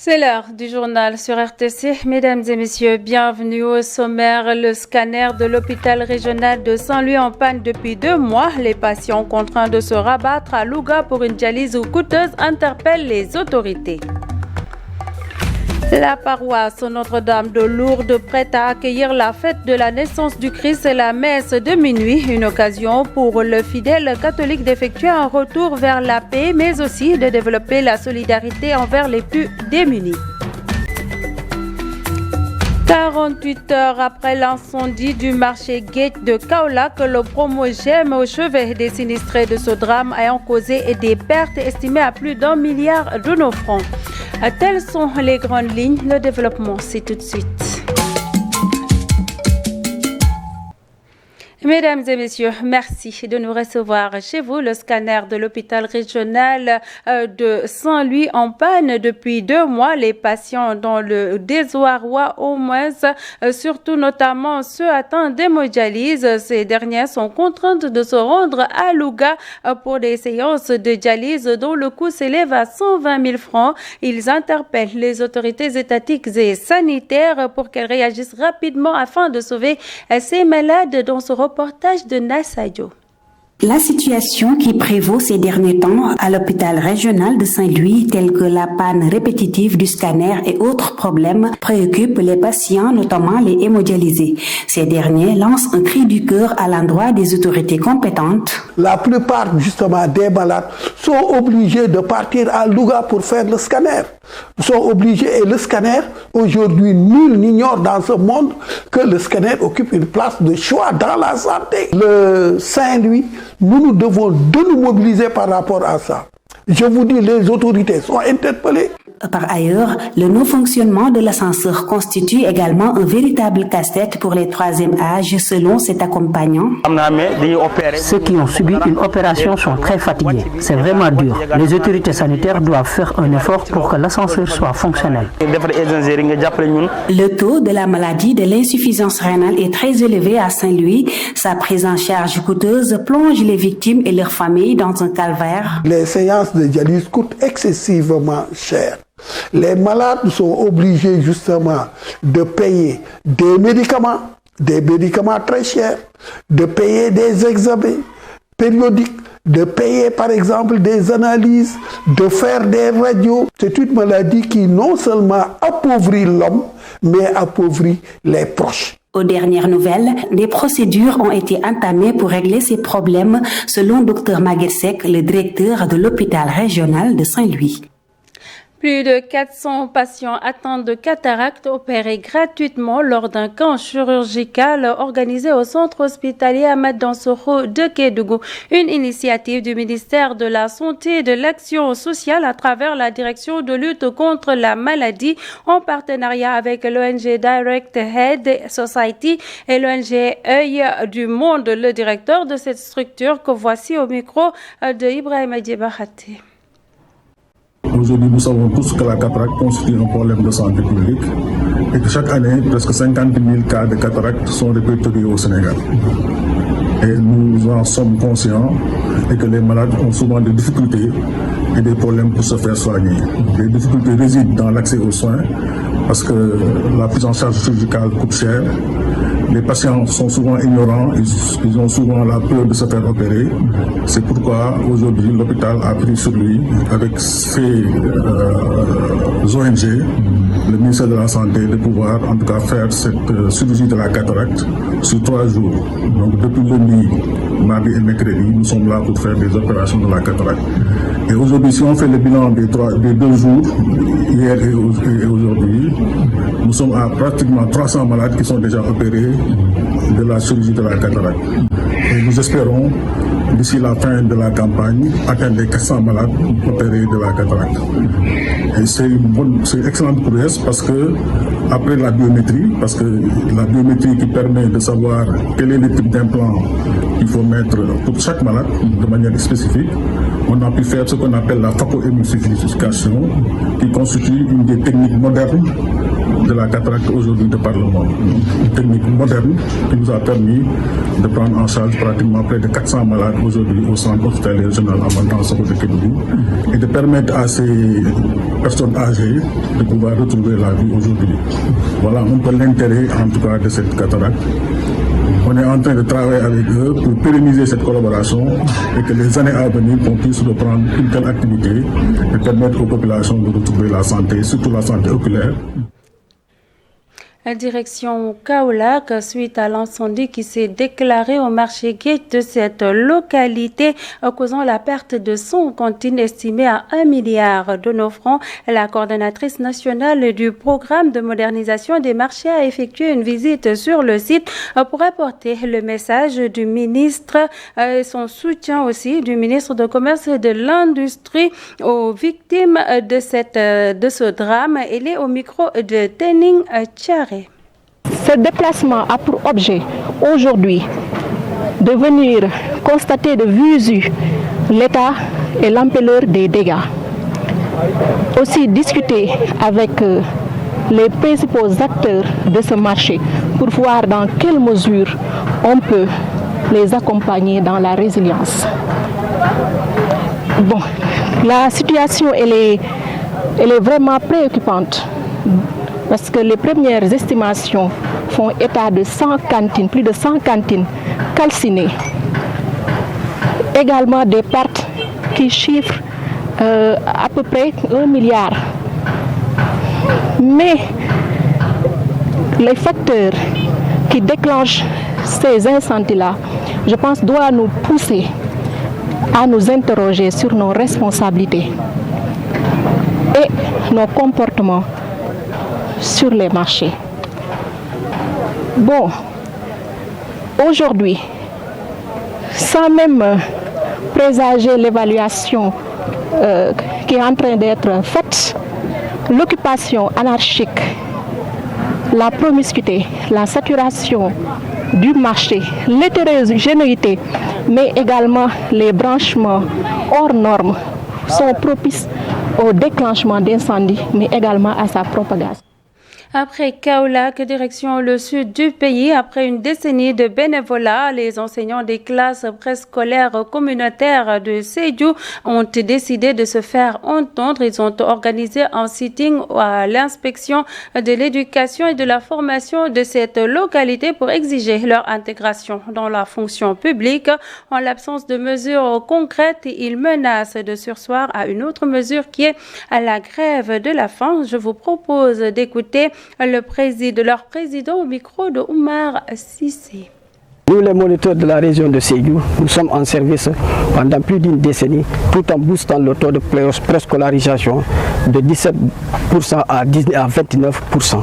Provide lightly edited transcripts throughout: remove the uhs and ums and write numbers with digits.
C'est l'heure du journal sur RTC. Mesdames et messieurs, bienvenue au sommaire. Le scanner de l'hôpital régional de Saint-Louis en panne depuis 2 mois. Les patients contraints de se rabattre à Louga pour une dialyse coûteuse interpellent les autorités. La paroisse Notre-Dame de Lourdes prête à accueillir la fête de la naissance du Christ et la messe de minuit. Une occasion pour le fidèle catholique d'effectuer un retour vers la paix, mais aussi de développer la solidarité envers les plus démunis. 48 heures après l'incendie du marché Gate de Kaolack, le Promogem au chevet des sinistrés de ce drame ayant causé des pertes estimées à plus d'1 milliard de nos francs. Telles sont les grandes lignes. Le développement, c'est tout de suite. Mesdames et messieurs, merci de nous recevoir chez vous. Le scanner de l'hôpital régional de Saint-Louis en panne depuis 2 mois. Les patients dans le désarroi au moins, surtout notamment ceux atteints d'hémodialyse. Ces derniers sont contraintes de se rendre à Louga pour des séances de dialyse dont le coût s'élève à 120 000 francs. Ils interpellent les autorités étatiques et sanitaires pour qu'elles réagissent rapidement afin de sauver ces malades dans ce reportage de Nassadio. La situation qui prévaut ces derniers temps à l'hôpital régional de Saint-Louis, telle que la panne répétitive du scanner et autres problèmes, préoccupe les patients, notamment les hémodialysés. Ces derniers lancent un cri du cœur à l'endroit des autorités compétentes. La plupart justement des malades sont obligés de partir à Louga pour faire le scanner. Ils sont obligés, et le scanner, aujourd'hui, nul n'ignore dans ce monde que le scanner occupe une place de choix dans la santé. Le Saint-Louis, nous devons de nous mobiliser par rapport à ça. Je vous dis, les autorités sont interpellées. Par ailleurs, le non-fonctionnement de l'ascenseur constitue également un véritable casse-tête pour les 3e âges, selon cet accompagnant. Ceux qui ont subi une opération sont très fatigués. C'est vraiment dur. Les autorités sanitaires doivent faire un effort pour que l'ascenseur soit fonctionnel. Le taux de la maladie de l'insuffisance rénale est très élevé à Saint-Louis. Sa prise en charge coûteuse plonge les victimes et leurs familles dans un calvaire. Les séances de dialyse coûtent excessivement cher. Les malades sont obligés justement de payer des médicaments très chers, de payer des examens périodiques, de payer par exemple des analyses, de faire des radios. C'est une maladie qui non seulement appauvrit l'homme, mais appauvrit les proches. Aux dernières nouvelles, des procédures ont été entamées pour régler ces problèmes, selon Dr Maguette Seck, le directeur de l'hôpital régional de Saint-Louis. Plus de 400 patients atteints de cataracte opérés gratuitement lors d'un camp chirurgical organisé au centre hospitalier Ahmed Dansokho de Kédougou. Une initiative du ministère de la Santé et de l'Action sociale à travers la direction de lutte contre la maladie en partenariat avec l'ONG Direct Head Society et l'ONG Œil du Monde. Le directeur de cette structure que voici au micro de Ibrahima Djebahate. Aujourd'hui, nous savons tous que la cataracte constitue un problème de santé publique et que chaque année, presque 50 000 cas de cataracte sont répertoriés au Sénégal. Et nous en sommes conscients et que les malades ont souvent des difficultés et des problèmes pour se faire soigner. Les difficultés résident dans l'accès aux soins parce que la prise en charge chirurgicale coûte cher. Les patients sont souvent ignorants, ils ont souvent la peur de se faire opérer. C'est pourquoi aujourd'hui l'hôpital a pris sur lui, avec ses ONG, le ministère de la Santé, de pouvoir en tout cas faire cette chirurgie de la cataracte sur 3 jours. Donc depuis lundi, mardi et mercredi, nous sommes là pour faire des opérations de la cataracte. Et aujourd'hui, si on fait le bilan des 2 jours, hier et aujourd'hui, nous sommes à pratiquement 300 malades qui sont déjà opérés de la chirurgie de la cataracte. Et nous espérons, d'ici la fin de la campagne, atteindre les 400 malades opérés de la cataracte. Et c'est une excellente prouesse parce que, après la biométrie, qui permet de savoir quel est le type d'implant qu'il faut mettre pour chaque malade de manière spécifique, on a pu faire ce qu'on appelle la phacohémulsification, qui constitue une des techniques modernes de la cataracte aujourd'hui de par le monde. Une technique moderne qui nous a permis de prendre en charge pratiquement près de 400 malades aujourd'hui au centre hospitalier régional Amadou Sokho de Kédougou et de permettre à ces personnes âgées de pouvoir retrouver la vie aujourd'hui. Voilà un peu l'intérêt en tout cas de cette cataracte. On est en train de travailler avec eux pour pérenniser cette collaboration et que les années à venir, qu'on puisse reprendre une telle activité et permettre aux populations de retrouver la santé, surtout la santé oculaire. Direction Kaolack, suite à l'incendie qui s'est déclaré au marché gate de cette localité, causant la perte de 100 cantines estimée à 1 milliard de nos francs. La coordonnatrice nationale du programme de modernisation des marchés a effectué une visite sur le site pour apporter le message du ministre et son soutien aussi du ministre de Commerce et de l'Industrie aux victimes de ce drame. Elle est au micro de Tening Tchare. Ce déplacement a pour objet aujourd'hui de venir constater de visu l'état et l'ampleur des dégâts. Aussi discuter avec les principaux acteurs de ce marché pour voir dans quelle mesure on peut les accompagner dans la résilience. Bon, la situation elle est vraiment préoccupante. Parce que les premières estimations font état de 100 cantines, plus de 100 cantines calcinées. Également des pertes qui chiffrent à peu près 1 milliard. Mais les facteurs qui déclenchent ces incendies-là, je pense, doivent nous pousser à nous interroger sur nos responsabilités et nos comportements sur les marchés. Bon, aujourd'hui, sans même présager l'évaluation qui est en train d'être faite, l'occupation anarchique, la promiscuité, la saturation du marché, l'hétérogénéité, mais également les branchements hors normes sont propices au déclenchement d'incendies, mais également à sa propagation. Après Kaolack, direction le sud du pays, après une décennie de bénévolat, les enseignants des classes préscolaires communautaires de Sédhiou ont décidé de se faire entendre. Ils ont organisé un sitting à l'inspection de l'éducation et de la formation de cette localité pour exiger leur intégration dans la fonction publique. En l'absence de mesures concrètes, ils menacent de surseoir à une autre mesure qui est à la grève de la faim. Je vous propose d'écouter leur président au micro de Oumar Sissé. Nous, les moniteurs de la région de Sédhiou, nous sommes en service pendant plus d'une décennie, tout en boostant le taux de préscolarisation de 17% à 29%.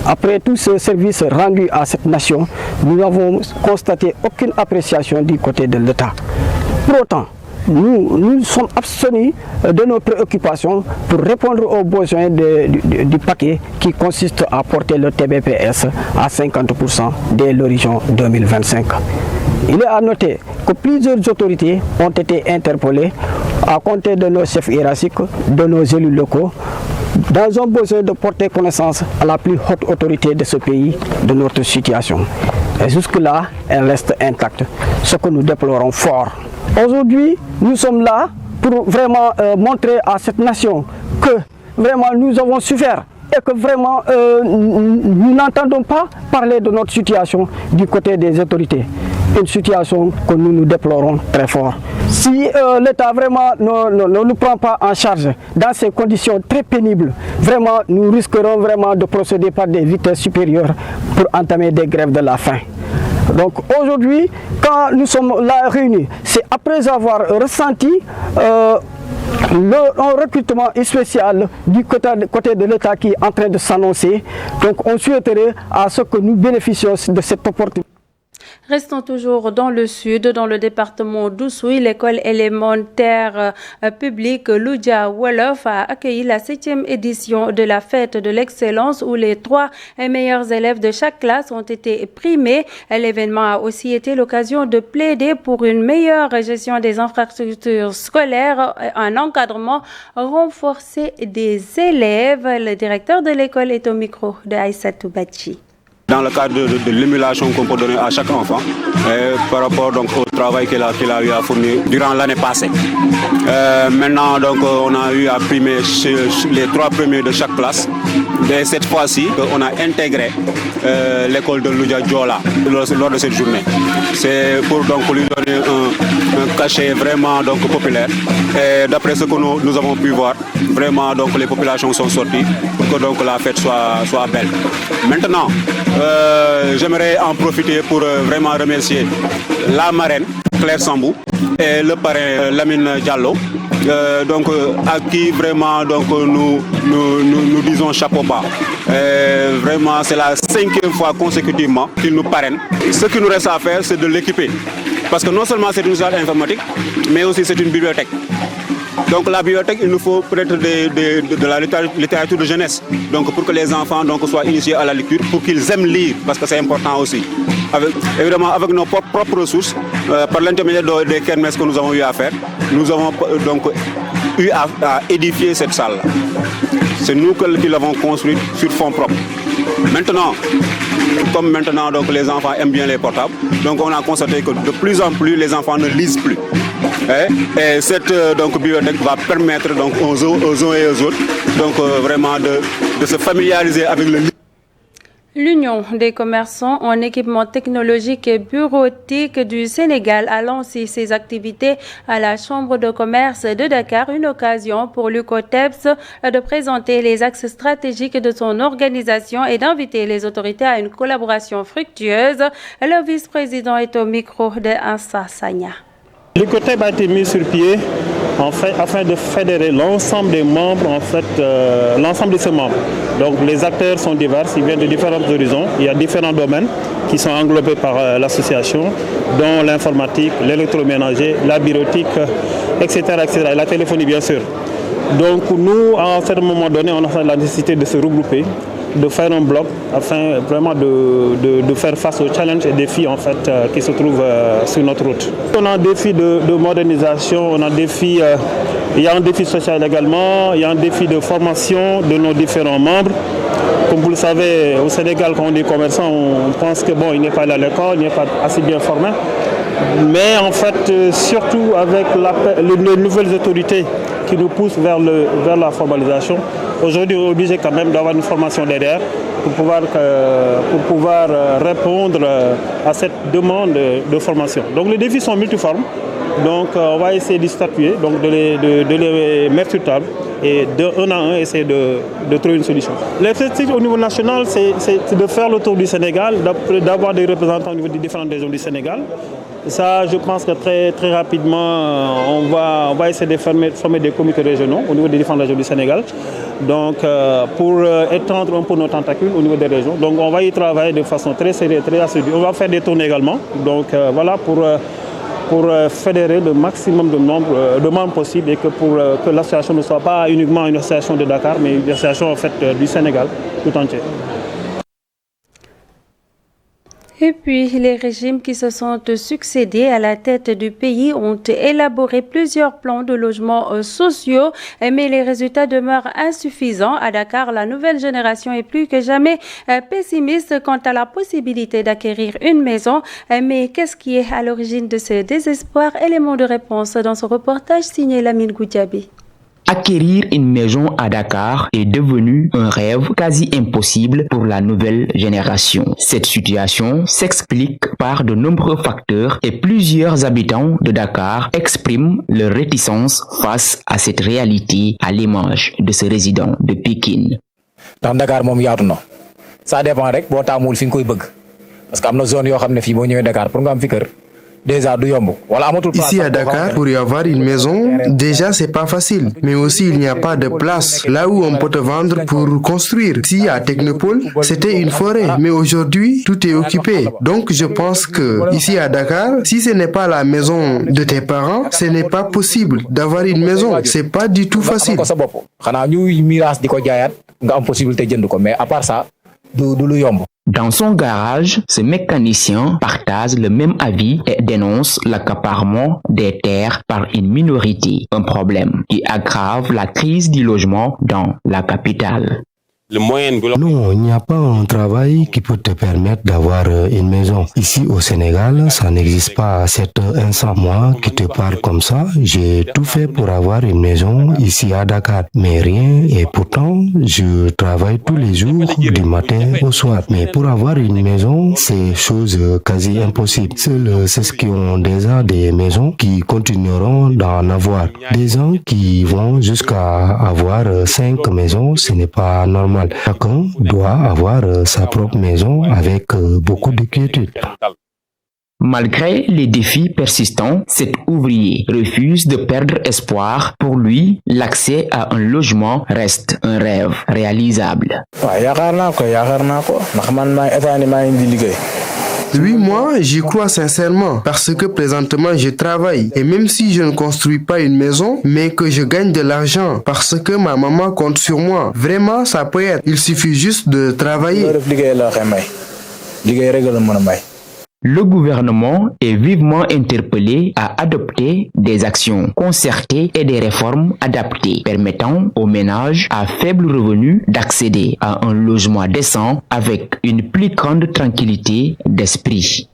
Après tout ce service rendu à cette nation, nous n'avons constaté aucune appréciation du côté de l'État. Pour autant, nous sommes abstenus de nos préoccupations pour répondre aux besoins du paquet qui consiste à porter le TBPS à 50% dès l'horizon 2025. Il est à noter que plusieurs autorités ont été interpellées à compter de nos chefs hiérarchiques, de nos élus locaux, dans un besoin de porter connaissance à la plus haute autorité de ce pays de notre situation. Et jusque-là, elle reste intacte, ce que nous déplorons fort. Aujourd'hui, nous sommes là pour vraiment montrer à cette nation que vraiment nous avons souffert et que vraiment nous n'entendons pas parler de notre situation du côté des autorités. Une situation que nous déplorons très fort. Si l'État vraiment ne nous prend pas en charge dans ces conditions très pénibles, vraiment nous risquerons vraiment de procéder par des vitesses supérieures pour entamer des grèves de la faim. Donc aujourd'hui, quand nous sommes là réunis, c'est après avoir ressenti un recrutement spécial du côté de l'État qui est en train de s'annoncer. Donc on souhaiterait à ce que nous bénéficions de cette opportunité. Restons toujours dans le sud, dans le département d'Oussouye. L'école élémentaire publique Loudia Wolof a accueilli la 7e édition de la fête de l'excellence où les 3 meilleurs élèves de chaque classe ont été primés. L'événement a aussi été l'occasion de plaider pour une meilleure gestion des infrastructures scolaires, un encadrement renforcé des élèves. Le directeur de l'école est au micro de Aïssatou Bachi. Dans le cadre de l'émulation qu'on peut donner à chaque enfant par rapport donc au travail qu'il a eu à fournir durant l'année passée. Maintenant donc on a eu à primer les 3 premiers de chaque classe. Et cette fois-ci on a intégré l'école de Loudia Diola lors de cette journée. C'est pour donc lui donner un cachet vraiment donc populaire. Et d'après ce que nous avons pu voir, vraiment donc les populations sont sorties pour que donc la fête soit belle. Maintenant, j'aimerais en profiter pour vraiment remercier la marraine Claire Sambou et le parrain Lamine Diallo, à qui vraiment donc nous disons chapeau bas. Vraiment, c'est la 5e fois consécutivement qu'ils nous parrainent. Ce qu'il nous reste à faire, c'est de l'équiper. Parce que non seulement c'est une salle informatique, mais aussi c'est une bibliothèque. Donc la bibliothèque, il nous faut peut-être de la littérature de jeunesse, donc pour que les enfants donc, soient initiés à la lecture, pour qu'ils aiment lire, parce que c'est important aussi. Évidemment, avec nos propres ressources, par l'intermédiaire des kermesses que nous avons eu à faire, nous avons donc eu à édifier cette salle. C'est nous qui l'avons construite sur fonds propres. Maintenant, comme maintenant donc, les enfants aiment bien les portables, donc on a constaté que de plus en plus les enfants ne lisent plus. Et cette bibliothèque va permettre donc, aux uns et aux autres donc, vraiment de se familiariser avec le livre. L'Union des commerçants en équipement technologique et bureautique du Sénégal a lancé ses activités à la Chambre de commerce de Dakar, une occasion pour l'UCOTEPS de présenter les axes stratégiques de son organisation et d'inviter les autorités à une collaboration fructueuse. Le vice-président est au micro de Ansa Sagna. L'UCOTEPS a été mis sur pied afin de fédérer l'ensemble des membres, l'ensemble de ces membres. Donc les acteurs sont divers, ils viennent de différents horizons, il y a différents domaines qui sont englobés par l'association, dont l'informatique, l'électroménager, la bureautique, etc., et la téléphonie bien sûr. Donc nous, à un certain moment donné, on a la nécessité de se regrouper, de faire un bloc afin vraiment de faire face aux challenges et défis en fait, qui se trouvent sur notre route. On a un défi de modernisation, on a un défi, il y a un défi social également, il y a un défi de formation de nos différents membres. Comme vous le savez, au Sénégal, quand on est commerçant, on pense que bon, il n'est pas allé à l'école, il n'est pas assez bien formé. Mais en fait, surtout avec les nouvelles autorités qui nous poussent vers la formalisation, aujourd'hui, on est obligé quand même d'avoir une formation derrière pour pouvoir répondre à cette demande de formation. Donc les défis sont multiformes. Donc on va essayer de statuer, donc de les mettre sur table et un à un essayer de trouver une solution. L'objectif au niveau national, c'est de faire le tour du Sénégal, d'avoir des représentants au niveau des différentes régions du Sénégal. Ça, je pense que très, très rapidement, on va essayer de former des comités régionaux au niveau des différentes régions du Sénégal. Donc, pour étendre un peu nos tentacules au niveau des régions. Donc, on va y travailler de façon très sérieuse, très assidue. On va faire des tournées également. Donc, voilà, pour fédérer le maximum de membres possible et que que l'association ne soit pas uniquement une association de Dakar, mais une association en fait, du Sénégal tout entier. Et puis, les régimes qui se sont succédés à la tête du pays ont élaboré plusieurs plans de logements sociaux, mais les résultats demeurent insuffisants. À Dakar, la nouvelle génération est plus que jamais pessimiste quant à la possibilité d'acquérir une maison. Mais qu'est-ce qui est à l'origine de ce désespoir? Élément de réponse dans ce reportage signé Lamine Goudjabi. Acquérir une maison à Dakar est devenu un rêve quasi impossible pour la nouvelle génération. Cette situation s'explique par de nombreux facteurs et plusieurs habitants de Dakar expriment leur réticence face à cette réalité à l'image de ce résident de Pékin. Dans Dakar, ça dépend rek bo tamul fi nga koy bëgg parce que amna zone yo xamné fi bo ñëwé Dakar pour nga am fi kër Ici à Dakar, pour y avoir une maison, déjà c'est pas facile. Mais aussi il n'y a pas de place là où on peut te vendre pour construire. Ici à Technopole, c'était une forêt. Mais aujourd'hui, tout est occupé. Donc je pense que ici à Dakar, si ce n'est pas la maison de tes parents, ce n'est pas possible d'avoir une maison. C'est pas du tout facile. Dans son garage, ce mécanicien partage le même avis et dénonce l'accaparement des terres par une minorité, un problème qui aggrave la crise du logement dans la capitale. Non, il n'y a pas un travail qui peut te permettre d'avoir une maison. Ici au Sénégal, ça n'existe pas à cet instant. Moi qui te parle comme ça, j'ai tout fait pour avoir une maison ici à Dakar. Mais rien, et pourtant, je travaille tous les jours du matin au soir. Mais pour avoir une maison, c'est chose quasi impossible. Seuls ceux qui ont déjà des maisons qui continueront d'en avoir. Des gens qui vont jusqu'à avoir 5 maisons, ce n'est pas normal. Chacun doit avoir sa propre maison avec beaucoup de quiétude. Malgré les défis persistants, cet ouvrier refuse de perdre espoir. Pour lui, l'accès à un logement reste un rêve réalisable. Oui, moi, j'y crois sincèrement parce que présentement, je travaille. Et même si je ne construis pas une maison, mais que je gagne de l'argent parce que ma maman compte sur moi, vraiment, ça peut être. Il suffit juste de travailler. Le gouvernement est vivement interpellé à adopter des actions concertées et des réformes adaptées permettant aux ménages à faible revenu d'accéder à un logement décent avec une plus grande tranquillité d'esprit.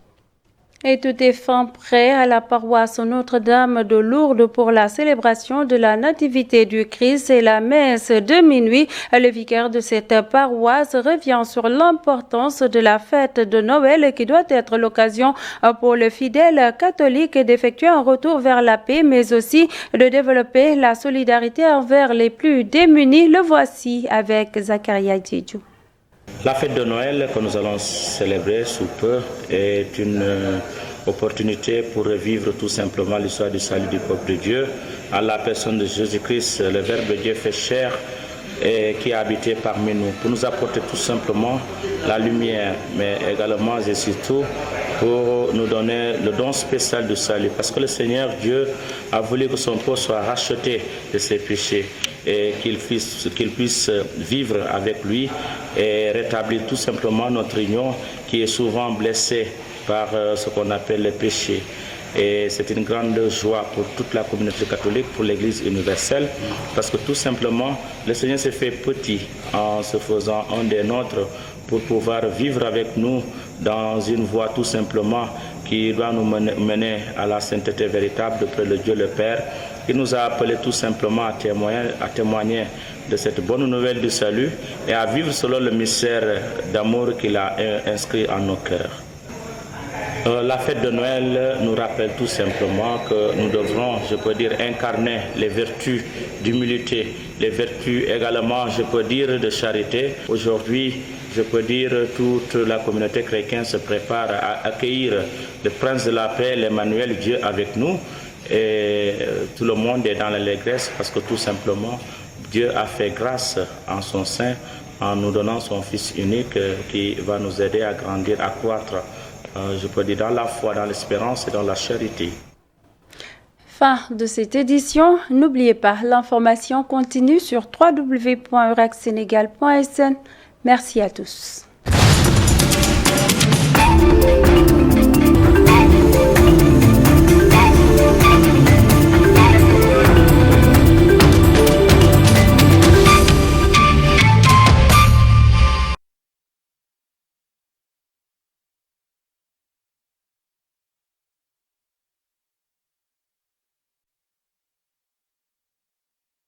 Et tout est fin prêt à la paroisse Notre-Dame de Lourdes pour la célébration de la Nativité du Christ et la messe de minuit. Le vicaire de cette paroisse revient sur l'importance de la fête de Noël qui doit être l'occasion pour le fidèle catholique d'effectuer un retour vers la paix, mais aussi de développer la solidarité envers les plus démunis. Le voici avec Zakaria Djidjou. La fête de Noël que nous allons célébrer sous peu est une opportunité pour revivre tout simplement l'histoire du salut du peuple de Dieu à la personne de Jésus-Christ, le Verbe de Dieu fait chair et qui a habité parmi nous, pour nous apporter tout simplement la lumière, mais également et surtout pour nous donner le don spécial du salut, parce que le Seigneur Dieu a voulu que son peuple soit racheté de ses péchés et qu'il puisse vivre avec lui et rétablir tout simplement notre union qui est souvent blessée par ce qu'on appelle le péché. Et c'est une grande joie pour toute la communauté catholique, pour l'Église universelle, parce que tout simplement, le Seigneur s'est fait petit en se faisant un des nôtres pour pouvoir vivre avec nous dans une voie tout simplement qui doit nous mener à la sainteté véritable auprès de Dieu le Père. Il nous a appelés tout simplement à témoigner de cette bonne nouvelle du salut et à vivre selon le mystère d'amour qu'il a inscrit en nos cœurs. La fête de Noël nous rappelle tout simplement que nous devrons, je peux dire, incarner les vertus d'humilité, les vertus également, je peux dire, de charité. Aujourd'hui, je peux dire, toute la communauté chrétienne se prépare à accueillir le Prince de la paix, l'Emmanuel, Dieu avec nous. Et tout le monde est dans l'allégresse parce que tout simplement, Dieu a fait grâce en son sein en nous donnant son Fils unique qui va nous aider à grandir, à croître. Je peux dire dans la foi, dans l'espérance et dans la charité. Fin de cette édition. N'oubliez pas, l'information continue sur www.euracsenegal.sn. Merci à tous.